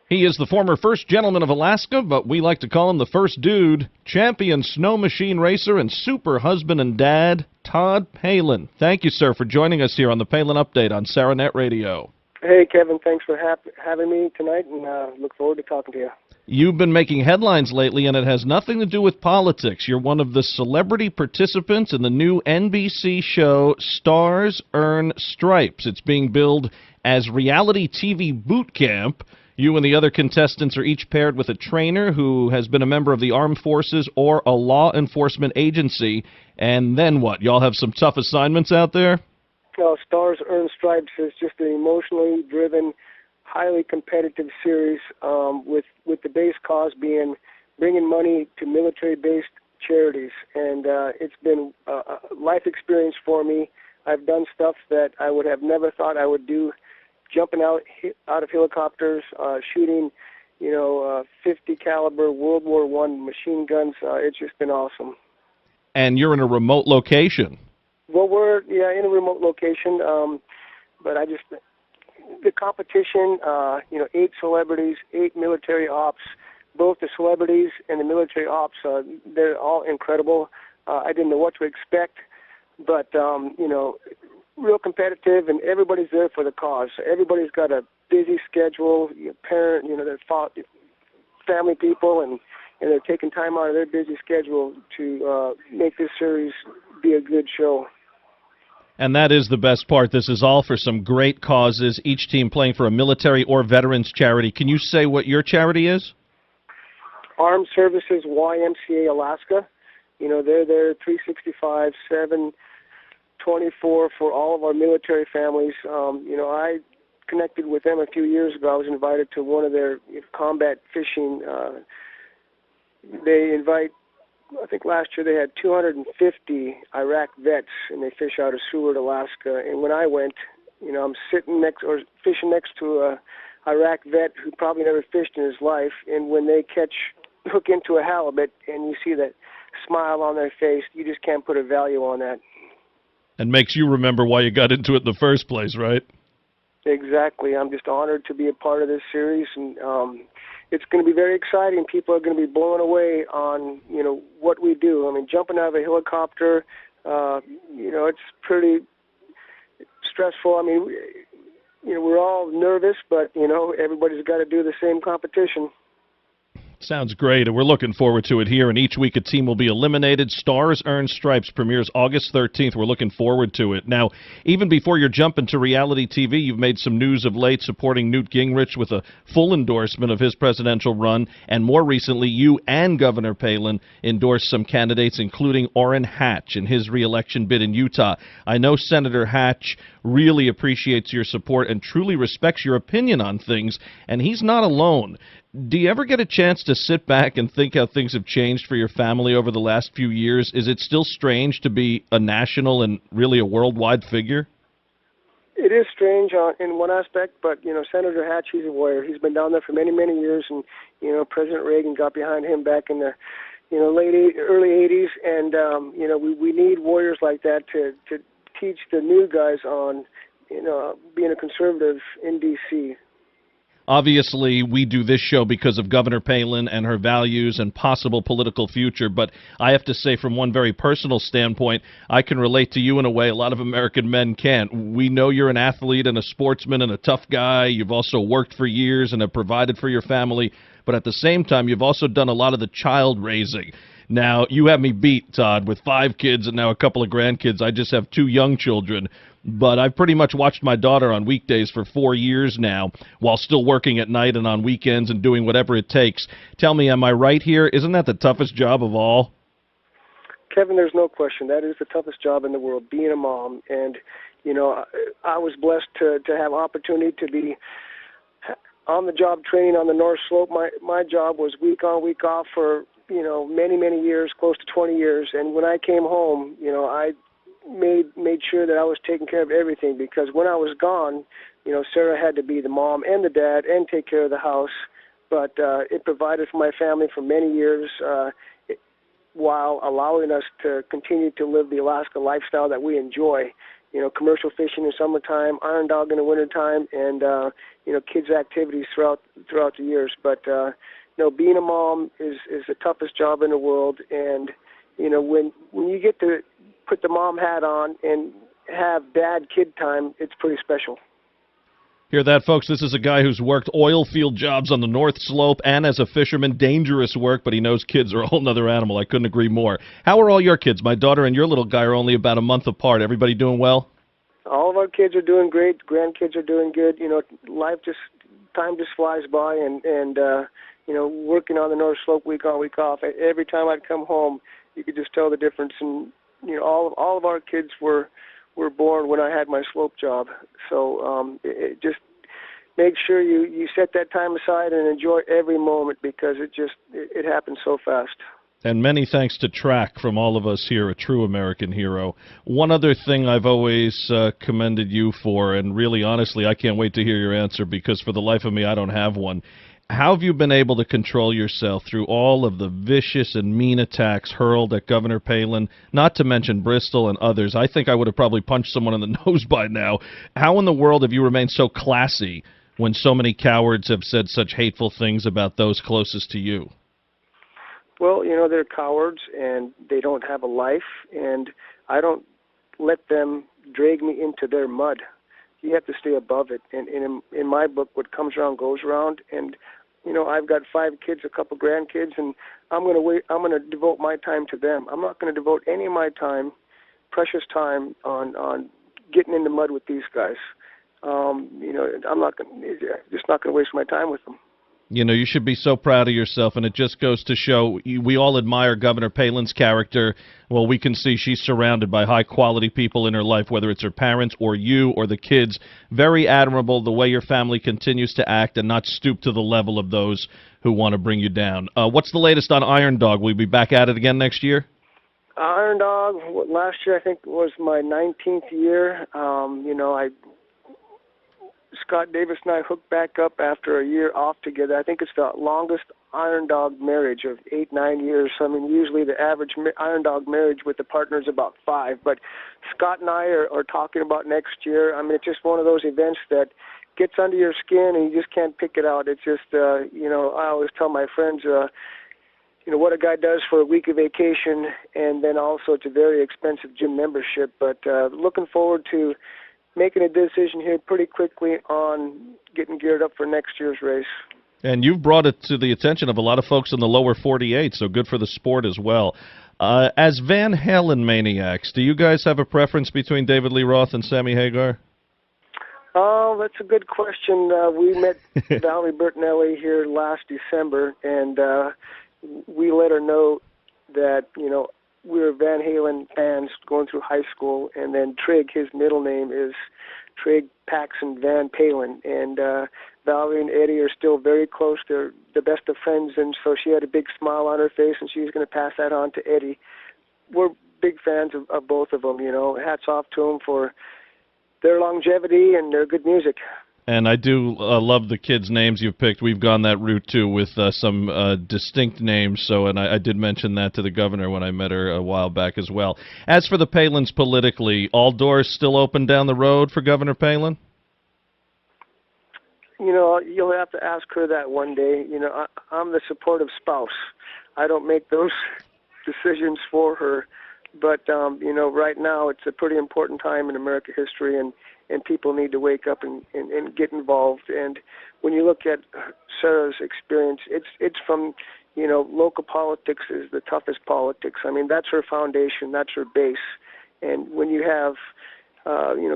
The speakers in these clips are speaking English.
He is the former first gentleman of Alaska, but we like to call him the first dude. Champion snow machine racer and super husband and dad, Todd Palin. Thank you, sir, for joining us here on the Palin Update on SarahNET Radio. Hey, Kevin. Thanks for having me tonight, and look forward to talking to you. You've been making headlines lately, and it has nothing to do with politics. You're one of the celebrity participants in the new NBC show Stars Earn Stripes. It's being billed as reality TV boot camp. You and the other contestants are each paired with a trainer who has been a member of the armed forces or a law enforcement agency. And then what? Y'all have some tough assignments out there? Stars Earn Stripes is just an emotionally driven, highly competitive series with the base cause being bringing money to military-based charities. And it's been a life experience for me. I've done stuff that I would have never thought I would do, jumping out of helicopters, shooting, 50 caliber World War I machine guns. It's just been awesome. And you're in a remote location. Well, we're in a remote location, but the competition, 8 celebrities, 8 military ops. Both the celebrities and the military ops, they're all incredible. I didn't know what to expect, but real competitive, and everybody's there for the cause. Everybody's got a busy schedule. They're family people, and they're taking time out of their busy schedule to make this series be a good show. And that is the best part. This is all for some great causes, each team playing for a military or veterans charity. Can you say what your charity is? Armed Services YMCA Alaska. They're there 365, 7/24 for all of our military families. I connected with them a few years ago. I was invited to one of their combat fishing. They invite, I think last year they had 250 Iraq vets, and they fish out of Seward, Alaska. And when I went, I'm fishing next to a Iraq vet who probably never fished in his life. And when they hook into a halibut, and you see that smile on their face, you just can't put a value on that. And makes you remember why you got into it in the first place, right? Exactly. I'm just honored to be a part of this series, and it's going to be very exciting. People are going to be blown away on, what we do. I mean, jumping out of a helicopter, it's pretty stressful. I mean, we're all nervous, but, everybody's got to do the same competition. Sounds great, and we're looking forward to it here, and each week a team will be eliminated. Stars Earn Stripes premieres August 13th. We're looking forward to it. Now, even before your jump into reality TV, you've made some news of late supporting Newt Gingrich with a full endorsement of his presidential run, and more recently, you and Governor Palin endorsed some candidates, including Orrin Hatch in his re-election bid in Utah. I know Senator Hatch really appreciates your support and truly respects your opinion on things, and he's not alone. Do you ever get a chance to sit back and think how things have changed for your family over the last few years? Is it still strange to be a national and really a worldwide figure? It is strange in one aspect, but, Senator Hatch, he's a warrior. He's been down there for many, many years, and, President Reagan got behind him back in the, early 80s, and, we need warriors like that to teach the new guys on, being a conservative in D.C. Obviously, we do this show because of Governor Palin and her values and possible political future, but I have to say from one very personal standpoint, I can relate to you in a way a lot of American men can't. We know you're an athlete and a sportsman and a tough guy. You've also worked for years and have provided for your family, but at the same time, you've also done a lot of the child raising. Now, you have me beat, Todd, with 5 kids and now a couple of grandkids. I just have 2 young children. But I've pretty much watched my daughter on weekdays for 4 years now, while still working at night and on weekends and doing whatever it takes. Tell me, am I right here? Isn't that the toughest job of all? Kevin, there's no question. That is the toughest job in the world, being a mom. And, I was blessed to have opportunity to be on-the-job training on the North Slope. My job was week on, week off for, many, many years, close to 20 years. And when I came home, I made sure that I was taking care of everything, because when I was gone, Sarah had to be the mom and the dad and take care of the house. But it provided for my family for many years while allowing us to continue to live the Alaska lifestyle that we enjoy. commercial fishing in summertime, Iron Dog in the wintertime, and kids' activities throughout the years. But being a mom is the toughest job in the world, and when you get to put the mom hat on and have dad-kid time, it's pretty special. Hear that, folks? This is a guy who's worked oil field jobs on the North Slope and as a fisherman. Dangerous work, but he knows kids are a whole nother animal. I couldn't agree more. How are all your kids? My daughter and your little guy are only about a month apart. Everybody doing well? All of our kids are doing great. Grandkids are doing good. Time just flies by, and working on the North Slope week on, week off. Every time I'd come home, you could just tell the difference. And all of our kids were born when I had my slope job. So it just make sure you set that time aside and enjoy every moment, because it happens so fast. And many thanks to Track from all of us here, a true American hero. One other thing I've always commended you for, and really honestly I can't wait to hear your answer, because for the life of me I don't have one. How have you been able to control yourself through all of the vicious and mean attacks hurled at Governor Palin, not to mention Bristol and others? I think I would have probably punched someone in the nose by now. How in the world have you remained so classy when so many cowards have said such hateful things about those closest to you? Well, they're cowards, and they don't have a life, and I don't let them drag me into their mud. You have to stay above it. And in my book, what comes around goes around, and I've got 5 kids, a couple grandkids, and I'm going to devote my time to them. I'm not going to devote any of my time, precious time, on getting in the mud with these guys. I'm just not going to waste my time with them. You should be so proud of yourself, and it just goes to show we all admire Governor Palin's character. Well, we can see she's surrounded by high-quality people in her life, whether it's her parents or you or the kids. Very admirable the way your family continues to act and not stoop to the level of those who want to bring you down. What's the latest on Iron Dog? Will we be back at it again next year? Iron Dog, last year I think was my 19th year. Scott Davis and I hooked back up after a year off together. I think it's the longest Iron Dog marriage of 8-9 years. I mean, usually the average Iron Dog marriage with the partner is about 5. But Scott and I are talking about next year. I mean, it's just one of those events that gets under your skin and you just can't pick it out. It's just, I always tell my friends, what a guy does for a week of vacation, and then also it's a very expensive gym membership. But looking forward to making a decision here pretty quickly on getting geared up for next year's race. And you've brought it to the attention of a lot of folks in the lower 48, so good for the sport as well. As Van Halen maniacs, do you guys have a preference between David Lee Roth and Sammy Hagar? Oh, that's a good question. We met Valerie Bertinelli here last December, and we let her know that, we were Van Halen fans going through high school, and then Trigg, his middle name is Trigg Paxson Van Palin, and Valerie and Eddie are still very close. They're the best of friends, and so she had a big smile on her face, and she's going to pass that on to Eddie. We're big fans of both of them, Hats off to them for their longevity and their good music. And I do love the kids' names you've picked. We've gone that route, too, with some distinct names. And I did mention that to the governor when I met her a while back as well. As for the Palins politically, all doors still open down the road for Governor Palin? You'll have to ask her that one day. I'm the supportive spouse. I don't make those decisions for her. But, right now it's a pretty important time in American history, and people need to wake up and get involved. And when you look at Sarah's experience, it's from, local politics is the toughest politics. I mean, that's her foundation, that's her base. And when you have,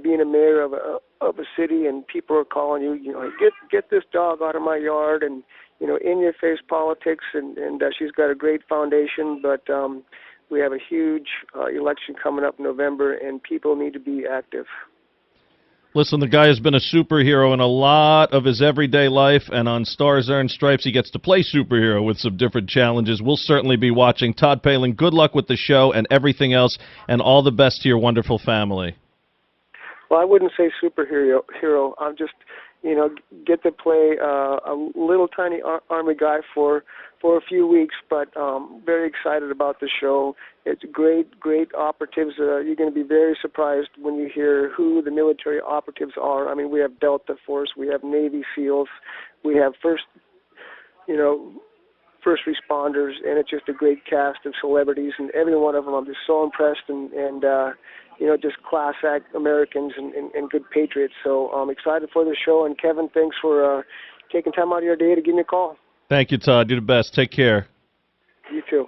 being a mayor of a city and people are calling you, get this dog out of my yard, and, in-your-face politics, and she's got a great foundation, but we have a huge election coming up in November, and people need to be active. Listen, the guy has been a superhero in a lot of his everyday life, and on Stars Earned Stripes, he gets to play superhero with some different challenges. We'll certainly be watching. Todd Palin, good luck with the show and everything else, and all the best to your wonderful family. Well, I wouldn't say superhero. I'm just, get to play a little tiny Army guy for a few weeks, but very excited about the show. It's great operatives. You're going to be very surprised when you hear who the military operatives are. I mean, we have Delta Force, we have Navy SEALs, we have first responders, and it's just a great cast of celebrities, and every one of them I'm just so impressed, and just class act Americans and good patriots. So I'm excited for the show, and Kevin, thanks for taking time out of your day to give me a call. Thank you, Todd. You're the best. Take care. You too.